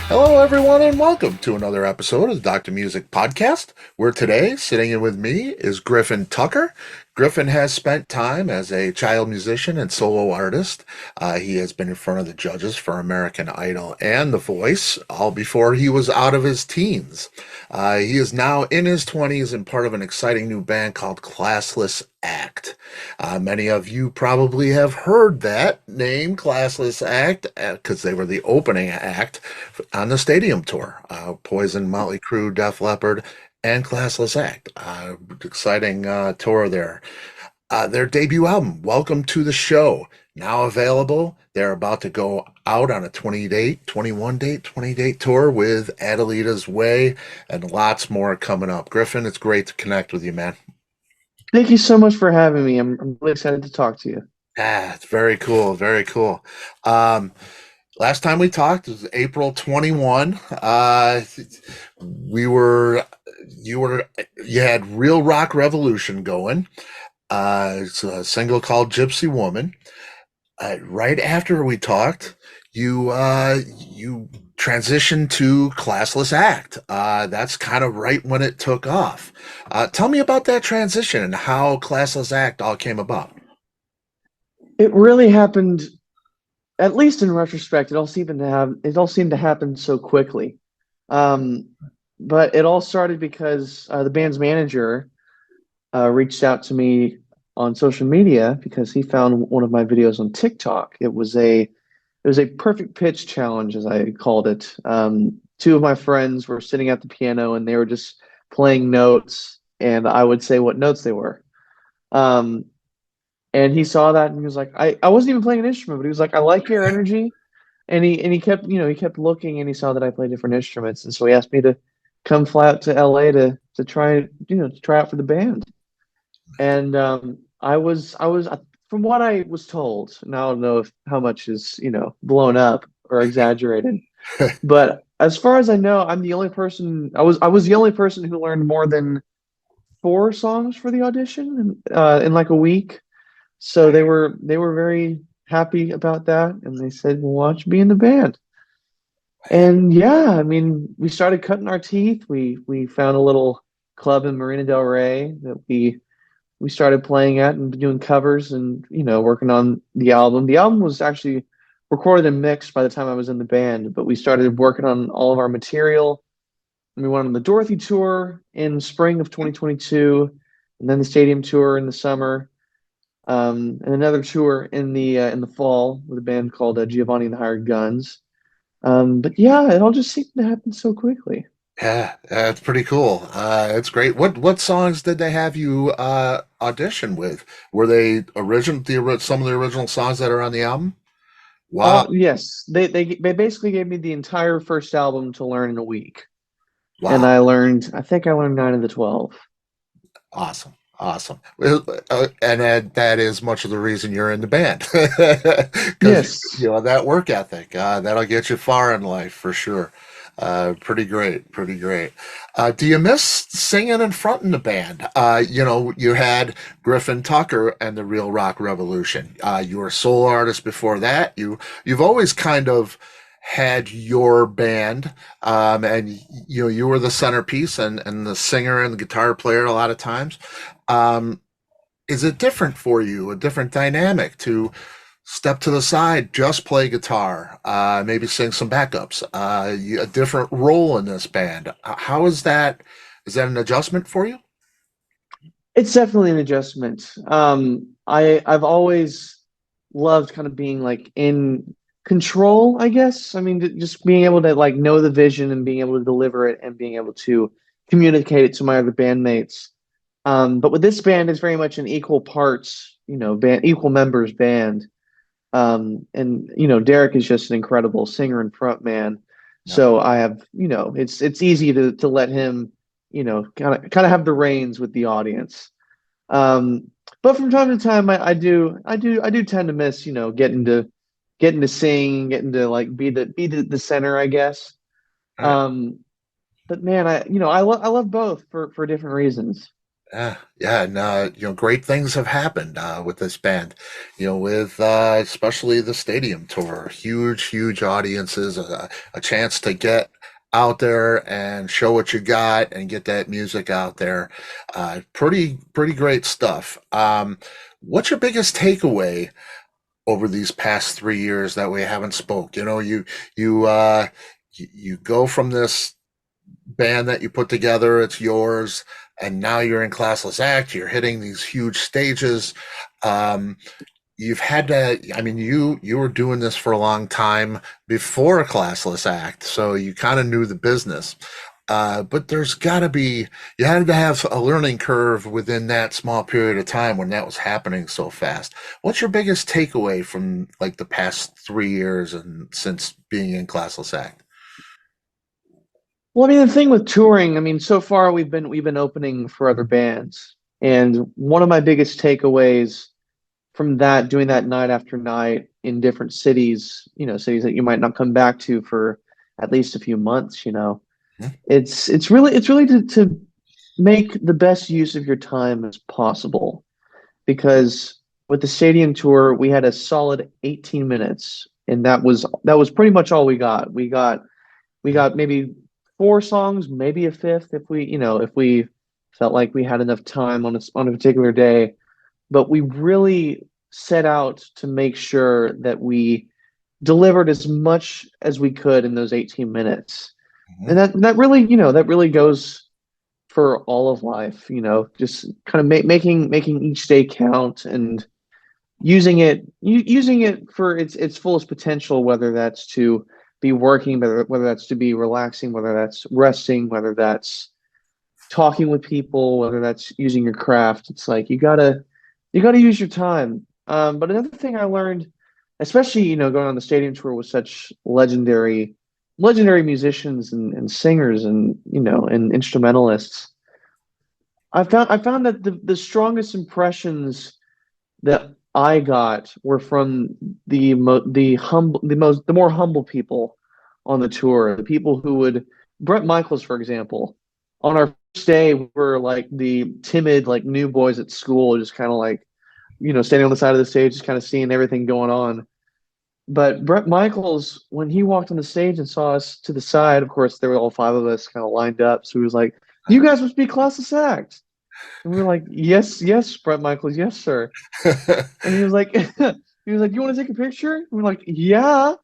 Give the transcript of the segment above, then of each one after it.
Hello, everyone, and welcome to another episode of the Dr. Music Podcast, where today, sitting in with me, is Griffin Tucker. Griffin has spent time as a child musician and solo artist. He has been in front of the judges for American Idol and The Voice, all before he was out of his teens. He is now in his 20s and part of an exciting new band called CLASSLESS ACT. Many of you probably have heard that name, CLASSLESS ACT, because they were the opening act on the stadium tour. Poison, Motley Crue, Def Leppard, and Classless Act. Exciting tour there. Their debut album, Welcome to the Show, now available. They're about to go out on a 20 date tour with Adelitas Way and lots more coming up. Griffin, it's great to connect with you, man. Thank you so much for having me. I'm really excited to talk to you. It's very cool, very cool. Um, Last time we talked was April 21. We were, you had Real Rock Revolution going. It's a single called Gypsy Woman. Right after we talked, you transitioned to Classless Act. That's kind of right when it took off. Tell me about that transition and how Classless Act all came about. It really happened, at least in retrospect, it all seemed to happen so quickly. Um, but it all started because the band's manager reached out to me on social media because he found one of my videos on TikTok. It was a perfect pitch challenge, as I called it. Two of my friends were sitting at the piano and they were just playing notes, and I would say what notes they were. Um, and he saw that and he was like, I wasn't even playing an instrument, but he was like, I like your energy. And he kept, he kept looking and he saw that I played different instruments. And so he asked me to come fly out to LA to try, to try out for the band. And I was from what I was told, now I don't know if how much is, blown up or exaggerated, but as far as I know, I was the only person who learned more than four songs for the audition in like a week. So they were very happy about that, and they said, "Well, why don't you be in the band?" And yeah, I mean, we started cutting our teeth. We found a little club in Marina Del Rey that we started playing at and doing covers and working on the album. The album was actually recorded and mixed by the time I was in the band, but we started working on all of our material. And we went on the Dorothy tour in spring of 2022, and then the stadium tour in the summer. And another tour in the fall with a band called Giovanni and the Hired Guns. But yeah, it all just seemed to happen so quickly. Yeah, that's pretty cool. It's great. What songs did they have you audition with? Were they some of the original songs that are on the album? Wow, Yes, they basically gave me the entire first album to learn in a week, and wow, I think I learned nine of the 12. awesome, awesome. Well, and that is much of the reason you're in the band, because Yes. that work ethic that'll get you far in life for sure. Pretty great, pretty great. Do you miss singing and fronting the band? You had Griffin Tucker and the Real Rock Revolution. You were a solo artist before that. You've always kind of had your band, and you were the centerpiece and the singer and the guitar player a lot of times. Um, is it different for you, a different dynamic to step to the side, just play guitar, maybe sing some backups, a different role in this band? How is that? Is that an adjustment for you? It's definitely an adjustment. I've always loved kind of being like in control, I guess. I mean, just being able to like know the vision and being able to deliver it and being able to communicate it to my other bandmates. But with this band, it's very much an equal parts, equal members band. And Derek is just an incredible singer and front man. No. So I have, it's easy to let him, kind of have the reins with the audience. But from time to time, I do tend to miss, getting to sing, getting to like be the center, I guess. Uh, Um, but man, I love both for different reasons. Yeah, yeah, and great things have happened with this band. With especially the stadium tour, huge audiences, a chance to get out there and show what you got and get that music out there. Pretty great stuff. What's your biggest takeaway over these past 3 years that we haven't spoke? You you go from this band that you put together, it's yours, and now you're in Classless Act, you're hitting these huge stages. Um, you've had to, I mean, you were doing this for a long time before Classless Act, so you kind of knew the business. But there's got to be, you had to have a learning curve within that small period of time when that was happening so fast. What's your biggest takeaway from like the past 3 years and since being in Classless Act? Well, I mean, the thing with touring, I mean, so far we've been opening for other bands, and one of my biggest takeaways from that, doing that night after night in different cities, cities that you might not come back to for at least a few months, it's really to make the best use of your time as possible, because with the stadium tour, we had a solid 18 minutes, and that was pretty much all we got. We got maybe four songs, maybe a fifth if we felt like we had enough time on a particular day. But we really set out to make sure that we delivered as much as we could in those 18 minutes. Mhm. And that really goes for all of life, just kind of making each day count, and using it for its fullest potential, whether that's to be working, whether that's to be relaxing, whether that's resting, whether that's talking with people, whether that's using your craft. It's like you gotta use your time. But another thing I learned, especially going on the stadium tour with such legendary musicians and singers and instrumentalists, I found that the strongest impressions that I got were from the more humble people on the tour. The people who would Brett Michaels, for example. On our first day, we were like the timid, like new boys at school, just kind of like, standing on the side of the stage, just kind of seeing everything going on. But Brett Michaels, when he walked on the stage and saw us to the side, of course, there were all five of us kind of lined up. So he was like, "You guys must be Classless Act." And we were like, "Yes, yes, Brett Michaels, yes, sir." And he was like, "You want to take a picture?" And we're like, "Yeah."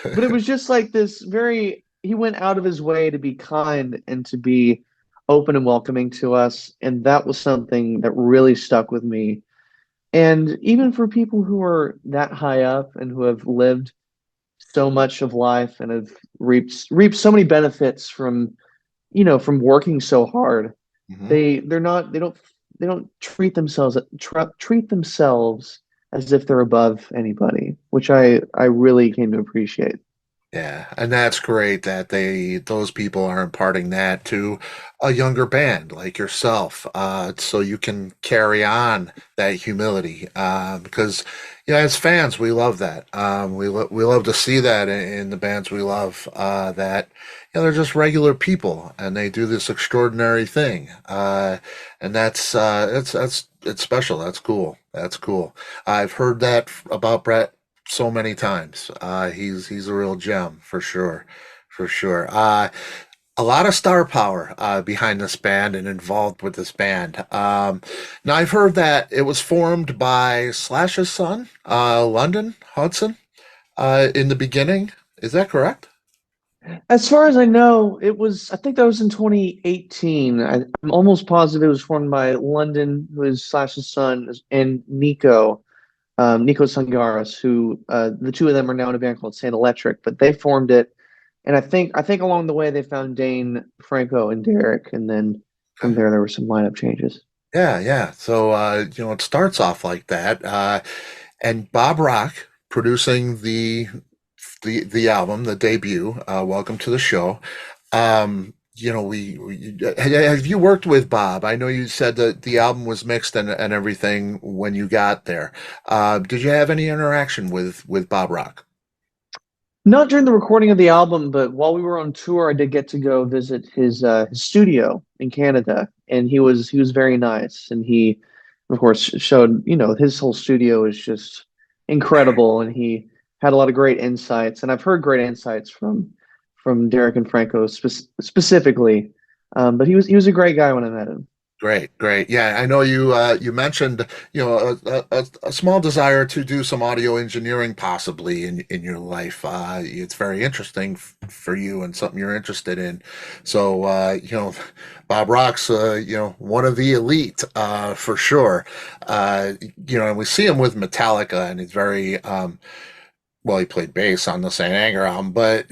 But it was just like this he went out of his way to be kind and to be open and welcoming to us. And that was something that really stuck with me. And even for people who are that high up and who have lived so much of life and have reaped so many benefits from working so hard, Mhm. they don't treat themselves as if they're above anybody, which I really came to appreciate. Yeah, and that's great that those people are imparting that to a younger band like yourself, so you can carry on that humility. Because as fans, we love that. We love to see that in the bands we love. That they're just regular people and they do this extraordinary thing. And that's it's special. That's cool. That's cool. I've heard that about Brett so many times. He's a real gem for sure, for sure. A lot of star power behind this band and involved with this band. Now I've heard that it was formed by Slash's son, London Hudson, in the beginning. Is that correct? As far as I know, I think that was in 2018. I'm almost positive it was formed by London, who is Slash's son, and Nico Sangaris, who the two of them are now in a band called Saint Electric, but they formed it. And I think along the way they found Dane, Franco, and Derek, and then from there were some lineup changes. Yeah, yeah. So it starts off like that, and Bob Rock producing the album, the debut. Welcome to the show. Have you worked with Bob? I know you said that the album was mixed and everything when you got there. Did you have any interaction with Bob Rock? Not during the recording of the album, but while we were on tour, I did get to go visit his studio in Canada, and he was very nice, and he of course showed, his whole studio is just incredible, and he had a lot of great insights, and I've heard great insights from Derek and Franco specifically. But he was a great guy when I met him. Great, great. Yeah, I know you mentioned a small desire to do some audio engineering possibly in your life. It's very interesting for you and something you're interested in. So Bob Rock's one of the elite for sure. And we see him with Metallica, and he's very well, he played bass on the Saint Anger album, but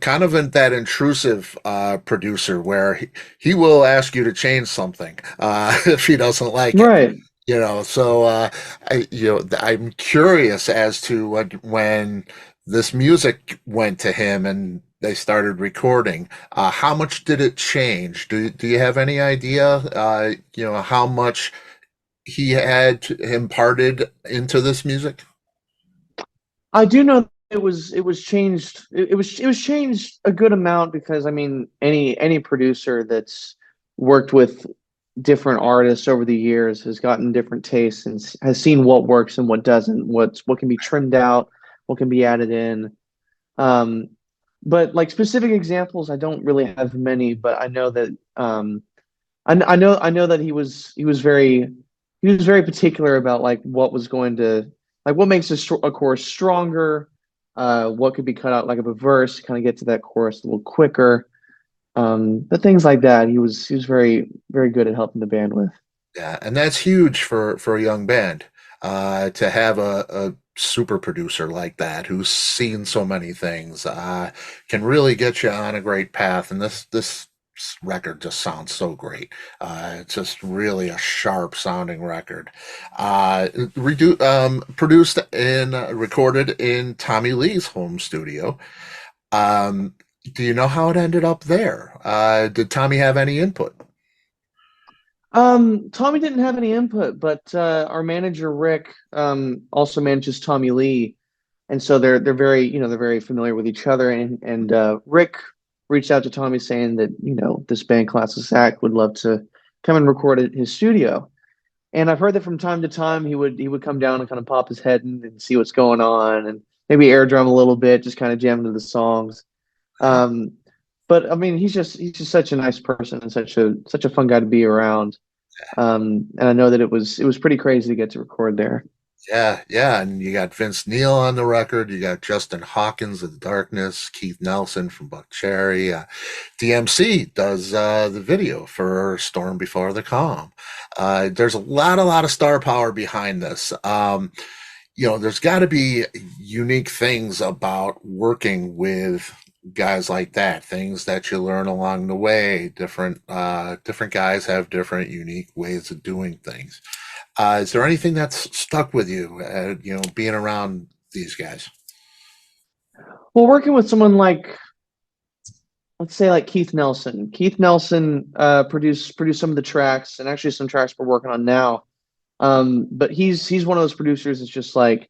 kind of that intrusive producer where he will ask you to change something if he doesn't like it. Right. So I'm curious as to when this music went to him and they started recording. How much did it change? Do you have any idea? How much he had imparted into this music? I do know it was changed. It was changed a good amount because I mean any producer that's worked with different artists over the years has gotten different tastes and has seen what works and what doesn't, what can be trimmed out, what can be added in. Um, but like specific examples, I don't really have many, but I know that I know that he was very particular about like what was going to like what makes a chorus stronger, what could be cut out like of a verse, kind of get to that chorus a little quicker. But things like that, he was very very good at helping the band with. Yeah, and that's huge for a young band to have a super producer like that who's seen so many things can really get you on a great path. And this record just sounds so great. It's just really a sharp sounding record. Produced and recorded in Tommy Lee's home studio. Um, do you know how it ended up there? Did Tommy have any input? Tommy didn't have any input, but our manager Rick also manages Tommy Lee, and so they're very they're very familiar with each other. And Rick reached out to Tommy saying that this band Classless Act would love to come and record at his studio. And I've heard that from time to time he would come down and kind of pop his head and see what's going on and maybe air drum a little bit, just kind of jam into the songs. Um, but I mean, he's just such a nice person and such a fun guy to be around. And I know that it was pretty crazy to get to record there. Yeah, yeah, and you got Vince Neil on the record. You got Justin Hawkins of the Darkness, Keith Nelson from Buck Cherry. DMC does the video for Storm Before the Calm. There's a lot of star power behind this. There's got to be unique things about working with guys like that. Things that you learn along the way. Different guys have different unique ways of doing things. Is there anything that's stuck with you, being around these guys? Well, working with someone like, let's say, like Keith Nelson. Keith Nelson produced some of the tracks, and actually some tracks we're working on now. But he's one of those producers. It's just like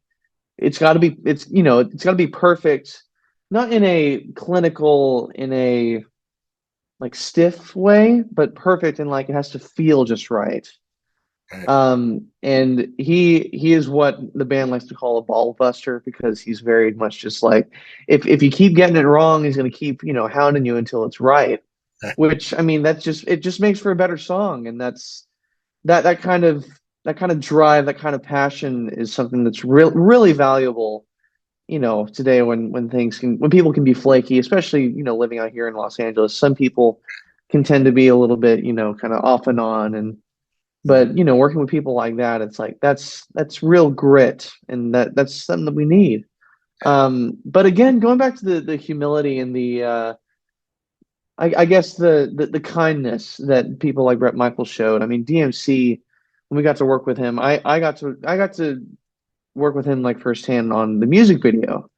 it's got to be perfect, not in a clinical, in a like stiff way, but perfect in like it has to feel just right. Right. And he is what the band likes to call a ball buster because he's very much just like if you keep getting it wrong, he's gonna keep, hounding you until it's right. Which I mean, it just makes for a better song, and that kind of drive, that kind of passion is something that's really valuable, today when people can be flaky, especially, living out here in Los Angeles. Some people can tend to be a little bit, kind of off and on, and but working with people like that, it's like that's real grit, and that's something that we need. But again, going back to the humility and I guess the kindness that people like Brett Michaels showed. I mean, DMC, when we got to work with him, I got to work with him like firsthand on the music video,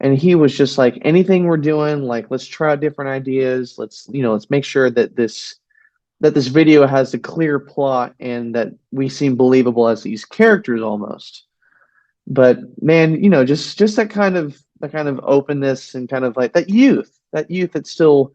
and he was just like, anything we're doing, like let's try out different ideas. Let's make sure that this video has a clear plot and that we seem believable as these characters almost. But man, just that kind of openness and kind of like that youth that's still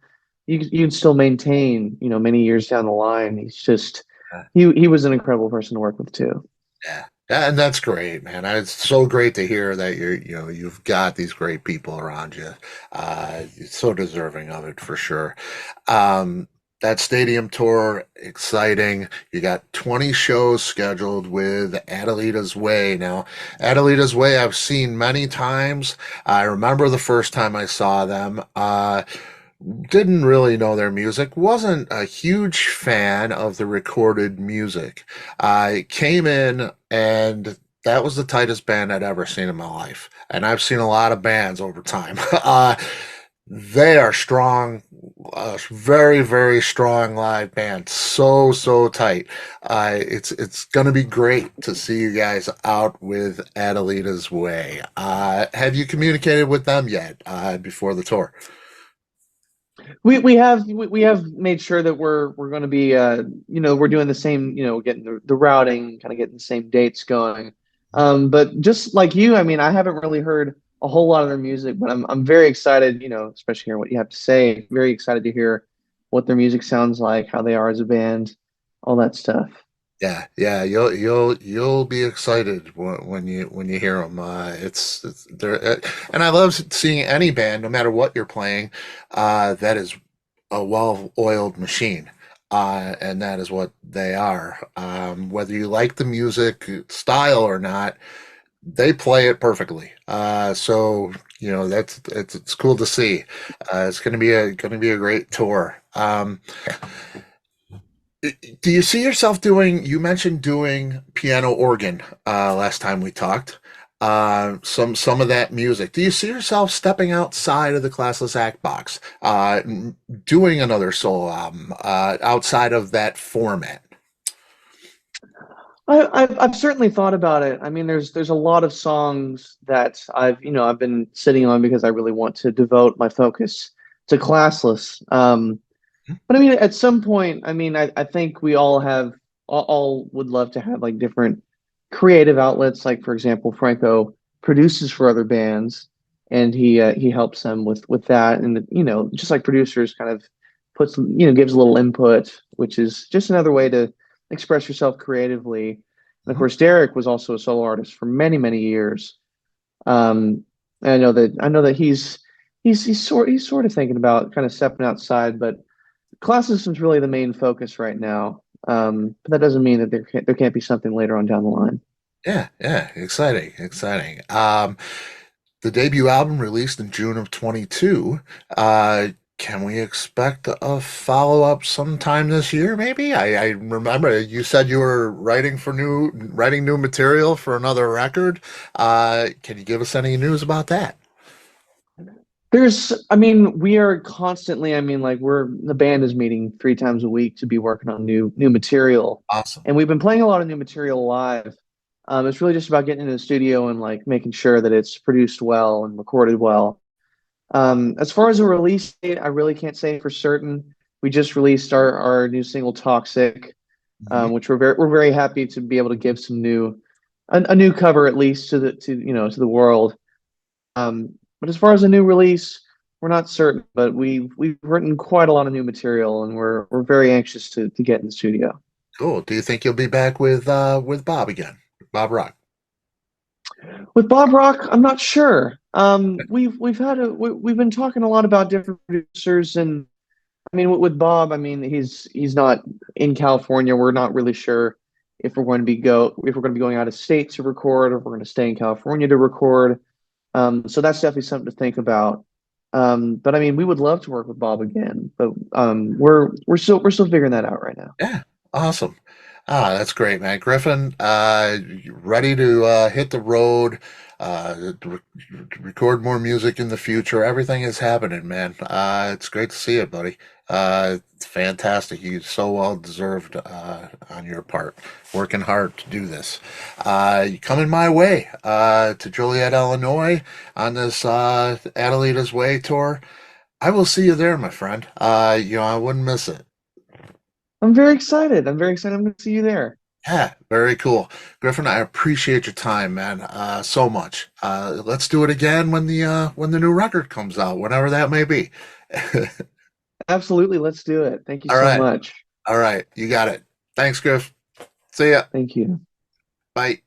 you'd still maintain, many years down the line. Yeah. He was an incredible person to work with too. Yeah. And that's great, man. It's so great to hear that you've got these great people around you. You're so deserving of it for sure. Um, that stadium tour, exciting. You got 20 shows scheduled with Adelitas Way. Now, Adelitas Way, I've seen many times. I remember the first time I saw them. Didn't really know their music, wasn't a huge fan of the recorded music. I came in and that was the tightest band I'd ever seen in my life. And I've seen a lot of bands over time. They are strong, very, very strong live band. So, so tight. It's going to be great to see you guys out with Adelita's Way. Have you communicated with them yet before the tour? We have made sure that we're going to be we're doing the same, getting the routing, kind of getting the same dates going. But just like you, I mean, I haven't really heard a whole lot of their music, but I'm very excited, especially hearing what you have to say. Very excited to hear what their music sounds like, how they are as a band, all that stuff. Yeah, yeah, you'll be excited when you hear them. It's they're and I love seeing any band, no matter what you're playing, that is a well-oiled machine, and that is what they are. Whether you like the music style or not, they play it perfectly. So it's cool to see. It's gonna be a great tour. Do you see yourself doing, you mentioned doing piano organ last time we talked. Some of that music. Do you see yourself stepping outside of the classless act box, doing another solo album outside of that format? I've certainly thought about it. I mean, there's a lot of songs that I've been sitting on because I really want to devote my focus to classless. But I mean, at some point, I mean, I think we all would love to have like different creative outlets. Like for example, Franco produces for other bands, and he helps them with that. And just like producers kind of gives a little input, which is just another way to express yourself creatively. And of Mhm. course, Derek was also a solo artist for many, many years. And I know that he's sort of thinking about kind of stepping outside, but class system's really the main focus right now. But that doesn't mean that there can't be something later on down the line. Yeah, yeah, exciting, exciting. The debut album released in June of 22. Can we expect a follow-up sometime this year, maybe? I remember you said you were writing new material for another record. Can you give us any news about that? I mean, we are constantly, I mean, like the band is meeting 3 times a week to be working on new material, Awesome. and we've been playing a lot of new material live. It's really just about getting into the studio and like making sure that it's produced well and recorded well. As far as a release date, I really can't say for certain. We just released our new single "Toxic," Mhm. which we're very happy to be able to give a new cover at least to the world. But as far as a new release, we're not certain. But we've written quite a lot of new material, and we're very anxious to get in the studio. Cool. Do you think you'll be back with Bob again? Bob Rock. With Bob Rock, I'm not sure. We've been talking a lot about different producers, and I mean with Bob, I mean he's not in California. We're not really sure if we're going to be going out of state to record, or if we're going to stay in California to record. So that's definitely something to think about. But I mean, we would love to work with Bob again, but we're still figuring that out right now. Yeah, awesome. That's great, man. Griffin, you ready to hit the road, record more music in the future. Everything is happening, man. It's great to see it, buddy. It's fantastic. You so well deserved on your part, working hard to do this. You coming my way to Joliet, Illinois on this Adelitas Way tour. I will see you there, my friend. I wouldn't miss it. I'm very excited. I'm very excited. I'm going to see you there. Yeah, very cool. Griffin, I appreciate your time, man, so much. Let's do it again when the new record comes out, whenever that may be. Absolutely, let's do it. Thank you All so right. much. All right. You got it. Thanks, Griff. See ya. Thank you. Bye.